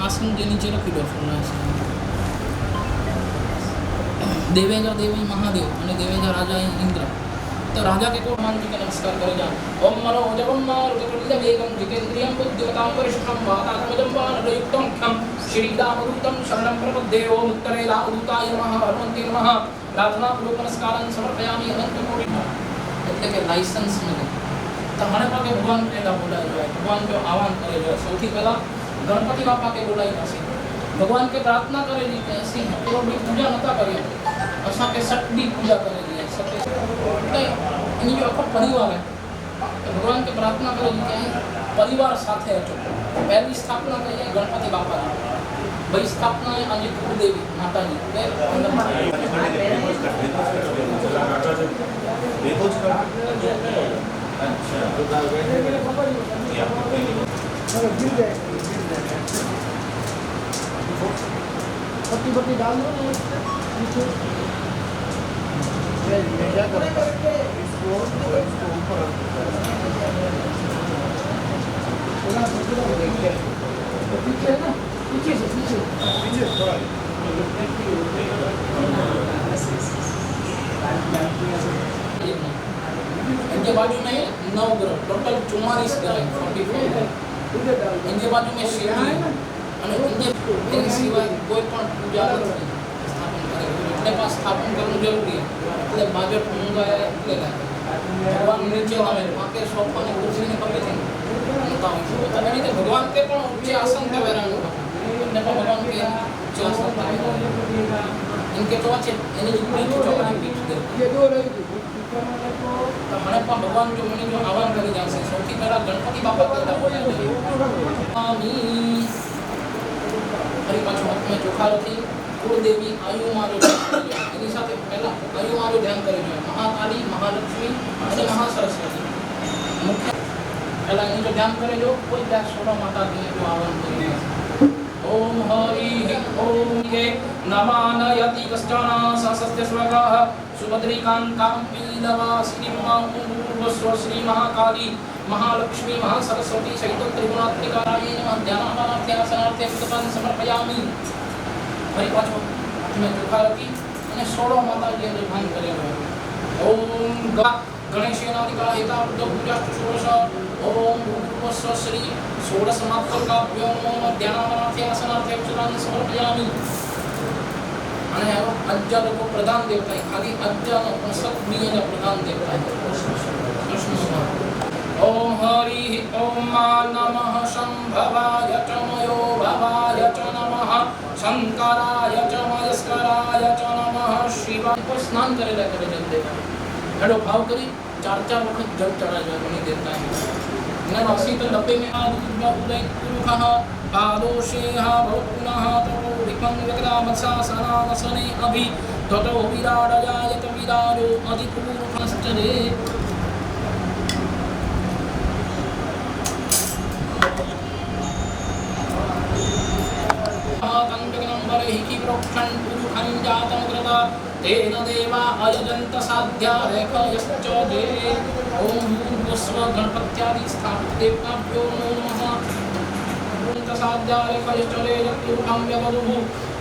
आसन के नीचे रखी दो देवेंद्र देवी महादेव અને દેવેન્દ્ર રાજા ઇન્દ્ર तो राजा के को मान के नमस्कार करे जा ओम मनो जपम मारुतुल्य वेगम जितेन्द्रियं बुद्धिमतां वरिष्ठं वातात्मजं वानरयुक्तं खं श्रीरामदूतं शरणं प्रपद्ये ओम उत्तरेलादूताय नमः हनुमते नमः प्रार्थना पूर्वक नमस्कारं समर्पयामि अनंत कोटि એટલે કે લાયસન્સ મળે તો મને પાકે ભગવાન પહેલા બોલાય જાય ભગવાન જો આહવાન કરે જો સૌથી પહેલા ગણપતિ બાપા के બોલાઈ જશે भगवान के प्रार्थना करेली कि ऐसी तो भी पूजा नता करिए असा के सटदी पूजा करेली है सटे इन जो आपका परिवार है तो भगवान के प्रार्थना करेली कि परिवार साथे अचो पहली स्थापना करिए गणपति बापा की भाई स्थापना है आज कुलदेवी माता जी पत्ती पत्ती डाल दो ना नीचे क्या करें इसको ऊपर पीछे है ना पीछे से पीछे थोड़ा इनके बाजू में 9 ग्रह टोटल 44 ग्रह 44 इनके बाजू में शिवजी અને એની સિવાય કોઈ પણ પૂજા નથી સ્થાપન કરે એટલે પાસ સ્થાપન કરવું જરૂરી છે એટલે બાજટ ઊંઘાય એટલે ભગવાન નીચે આવે પાકે સોફા ને ખુરશી ને કપે થી ઊંઘતા હોય તો તમે રીતે ભગવાન કે પણ ઊંચે આસન पे बैठाનું એટલે ભગવાન કે ઊંચે આસન पे इनके तो अच्छे यानी जो पीठ चौकड़ी पीठ दे ये दो रही थी तो મને પણ ભગવાન જો મને જો આહવાન કરી જાશે સૌથી પહેલા ગણપતિ બાપા કરતા બોલાય આમી हरी पांच हाथ में चोखा रखी कुलदेवी आयु मारो एनी साथे पहला आयु मारो ध्यान करे जो महाकाली महालक्ष्मी અને महासरस्वती मुख्य पहला इन जो ध्यान करे जो कोई क्या सोना माता की जो आह्वान करे ओम हरि ओम के नमानयति कष्टना सस्ते स्वगाः सुभद्रिकान्तां पीलवासिनीं मां श्री महाकाली महालक्ष्मी महासरस्वती सहित त्रिगुणात्मिकायै नमः ध्यानार्थ्य आसनार्थ्य पुष्पान् समर्पयामि हरि पाछो मैं चोखा रखी અને 16 માતાજી ને ध्यान करे ओम गणेशेनादिका हेता बुद्ध पूजा षोडश ओम भूर्भुवस्व श्री षोडश मात्रकाभ्यो नमः ध्यानार्थ्य आसनार्थ्य पुष्पान् समर्पयामि અને અજ્જર કો પ્રધાન દેવતા ખાલી અજ્જર નો સત્મીય નો પ્રધાન દેવતા કૃષ્ણ ओम हरि ओम नमः शंभवाय च मयो भवाय च नमः शंकराय च मयस्कराय च नमः शिवाय को स्नान करेला करे जल्दी हेडो भाव करी 4 वक्त जल चढ़ा जाए नहीं देता है न राशि तो डब्बे में आदि उदय पुरुषः पादोषेह भवपुनः तो विपं विक्रामत्सासना नसने अभि ततो विराडजायत विराडो अधिपुरुषश्चरे हिकी प्रोक्षण पुरुषं जातं कृता तेन देवा अयजन्त साध्या रेखयश्च दे ओम भूर्भुवस्व गणपत्यादि स्थापित देवताभ्यो नमः अयजन्त साध्या रेखयश्च दे यत्पुरुषं व्यवदुः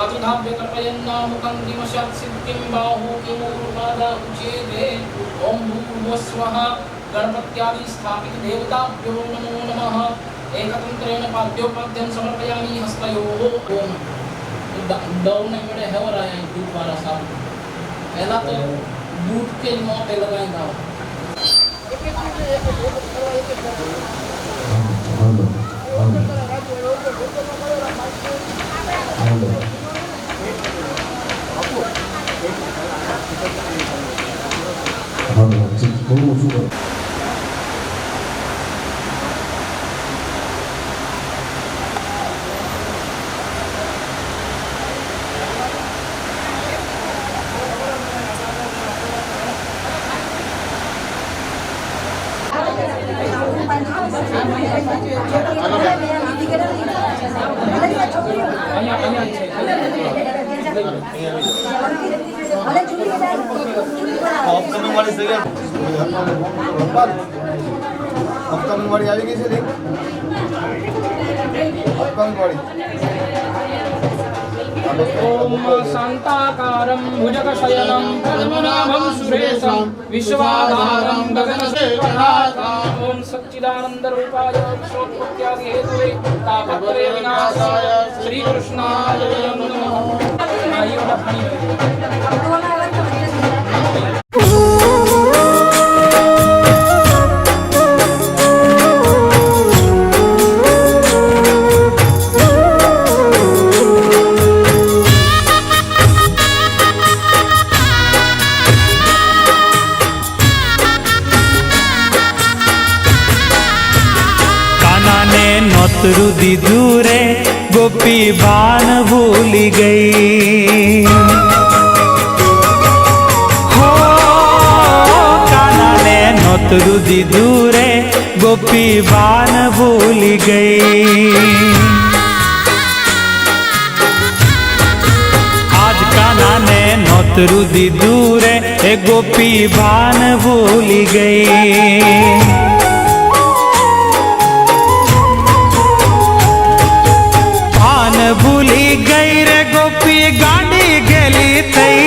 ततुधाव्य कल्पयन्नामुखं किमस्यात् सिद्धिं बाहु किमूर्पादा उच्यते ओम भूर्भुवस्वः गणपत्यादि स्थापित देवताभ्यो नमो नमः एकतंत्रेण पाद्योपाद्यं समर्पयामि हस्तयोः ओम दौड़ ने मेरे हेवर आया दूध वाला साहब पहला तो दूध के मुंह पे लगाएगा अपकमिंग वाली सही है अपकमिंग वाली आ गई से देख अपकमिंग ओम शांताकारं भुजगशयनं पद्मनाभं सुरेशं विश्वाधारं गगनसम्भूतं ओम सच्चिदानंदरूपाय विश्वोत्पत्त्यादि हेतवे तापत्रय विनाशाय श्री कृष्णाय नमः। नौतरू दीदू रे गोपी बान भूली गई हो काना ने नौतरू दीदू रे गोपी बान भूली गई। आज काना ने नौतरू दीदू रे गोपी बान भूली गई। भूली गई रे गोपी गाड़ी गेली तई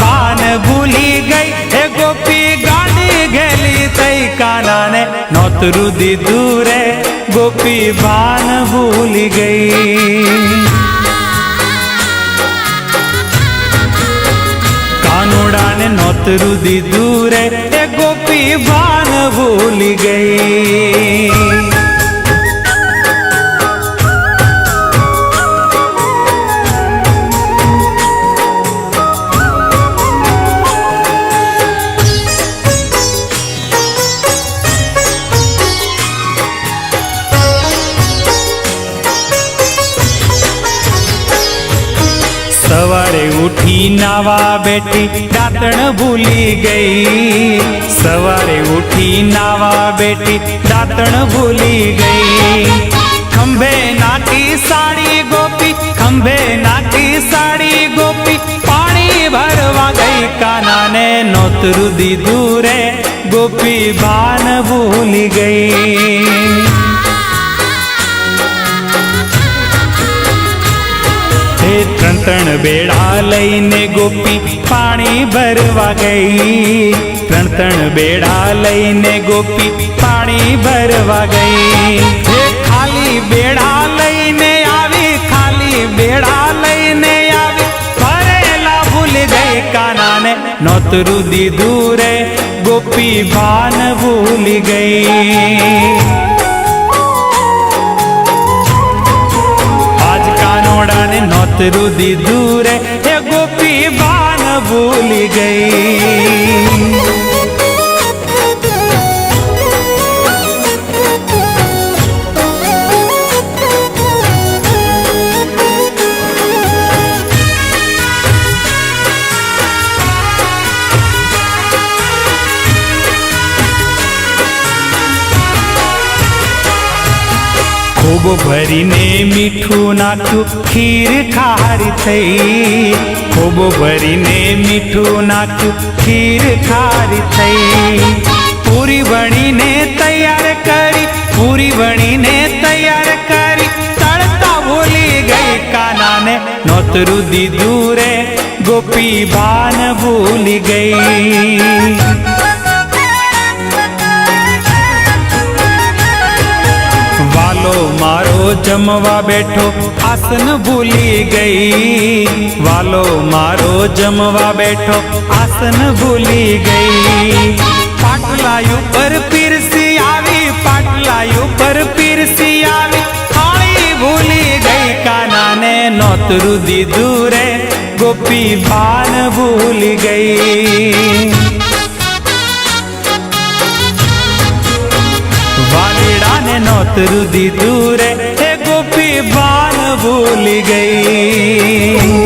बान भूली गई हे गोपी गाड़ी गेली तई काना ने नौतरू दीदू रे गोपी बान भूली गई। कानूड़ा ने नौतरू दीदू रे गोपी बान भूली गई। सवारे उठी नावा बेटी दातण भूली गई। सवारे उठी नावा बेटी दातण भूली गई। खंभे नाकी साड़ी गोपी खंभे नाकी साड़ी गोपी पानी भरवा गई। काना ने नौतरू दीदू रे गोपी बान भूली गई। त्रण त्रण बेड़ा लईने गोपी पानी भरवा गई। त्रण त्रण बेड़ा लईने गोपी पानी भरवा गई। खाली बेड़ा लईने आवी खाली बेड़ा लईने आवी भरेला भूल गई। काना ने नौतरू दीदू रे गोपी बान भूल गई। ने नौतरू दीदू रे गोपी बान भूल गई। खूब भरीने मीठू नाख्यू खीर खारी थई। खूब भरीने मीठू नाख्यू खीर खारी थई। पूरी बणीने तैयार करी पूरी बणीने तैयार करी तड़ता भूली गई। काना ने नौतरू दीदू रे गोपी बान भूली गई। वालो मारो जमवा बैठो आसन भूली गई। वालो मारो जमवा बैठो आसन भूली गई। पाटलायु पर पिरसी आवी पाटलायु पर पिरसी आवी थाली भूली गई। काना ने नौतरू दीदू रे गोपी बान भूल गई। वालीड़ा ने नौतरू दीदू रे गोपी बान भूल गई।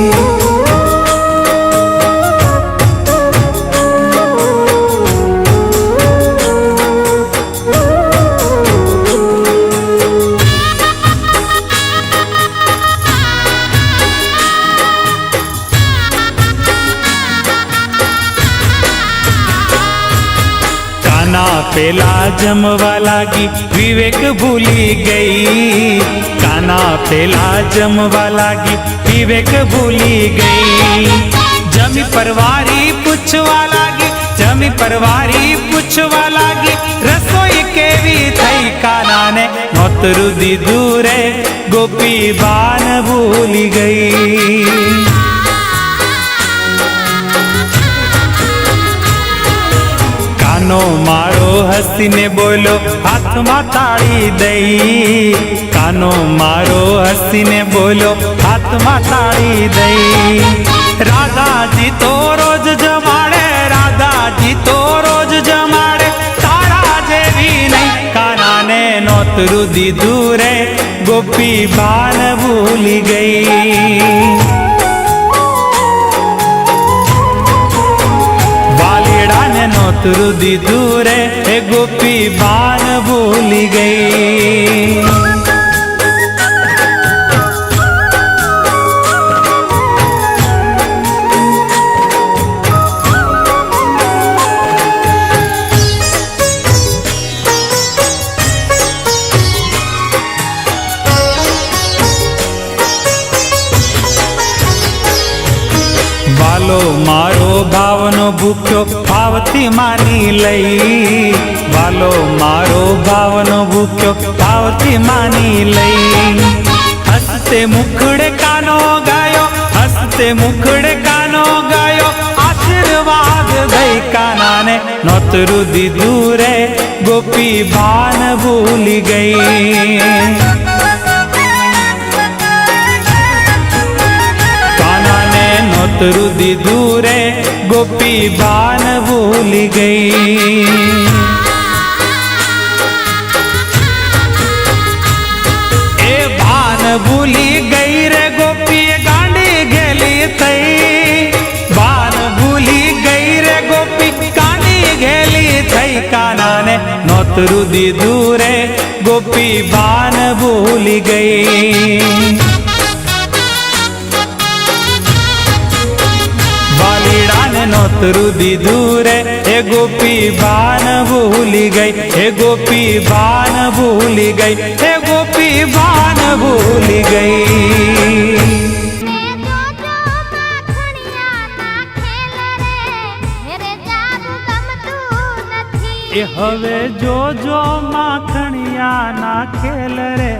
પેલા જમવા લાગી વિવેક ભૂલી ગઈ, કાના પેલા જમવા લાગી વિવેક ભૂલી ગઈ. જમી પરવારી પૂછવા લાગી, જમી પરવારી પૂછવા લાગી રસોઈ કેવી થઈ, કાનાને નોતરું દીધું રે ગોપી બાન ભૂલી ગઈ. કાનો મારો હસીને બોલો હાથમાં તાળી દઈ, કાનો મારો હસીને બોલો હાથમાં તાળી દઈ. રાધાજી તો રોજ જમાડે, રાધાજી તો રોજ જમાડે તારા જેવી નહીં, કાનાને નોતરું દીધું રે ગોપી બાન ભૂલી ગઈ. વાલીડાને નોતરું દીધું રે એ ગોપી બાન ભૂલી ગઈ. વાલો મારો ભાવનો ભૂખ્યો ભાવથી માની લઈ, વાલો મારો ભાવનો ભૂખ્યો ભાવથી માની લઈ. હસતે મુખડે કાનો ગાયો, હસતે મુખડે કાનો ગાયો આશીર્વાદ દઈ, કાનાને નોતરું દીધું રે ગોપી બાન ભૂલી ગઈ. નોતરું દીધું રે ગોપી બાન ભૂલી ગઈ. એ બાન ભૂલી ગઈ રે ગોપી ગાંડી ગેલી થઈ, બાન ભૂલી ગઈ રે ગોપી ગાંડી ગેલી થઈ, કાનાને નોતરું દીધું રે ગોપી બાન ભૂલી ગઈ. વાલીડાને નોતરું દીધું રે એ ગોપી બાન ભૂલી ગઈ, એ ગોપી બાન ભૂલી ગઈ, એ ગોપી બાન ભૂલી ગઈ. એ હવે જોજો માખણિયા ના ખેલ રે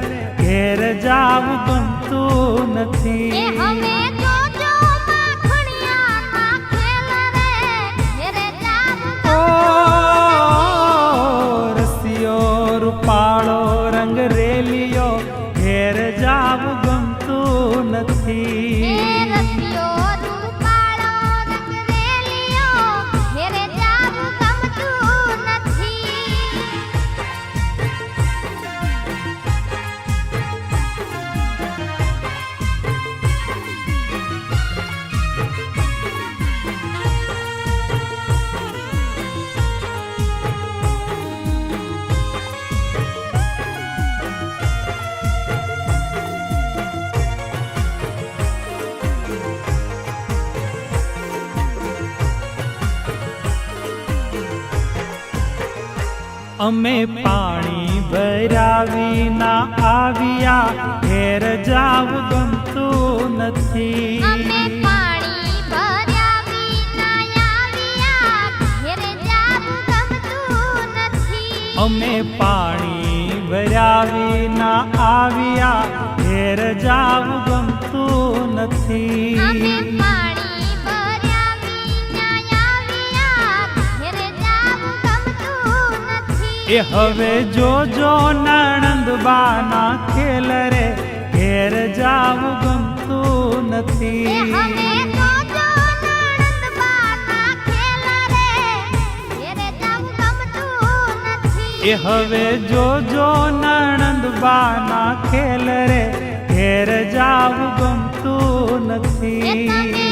ઘેર જાવું ગમતું નથી. રૂપાળો રંગ રેલિયો ઘેર જાવું ગમતું નથી. અમે પાણી ભરાવી ના આવ્યા ઘેર જાવું ગમતું નથી. અમે પાણી ભરાવી ના આવ્યા ઘેર જાવું ગમતું નથી. એ હવે જોજો નણંદ બાના ખેલ રે ઘેર જાવું ગમતું નથી. એ હવે જોજો નણંદ બાના ખેલ રે ઘેર જાવું ગમતું નથી.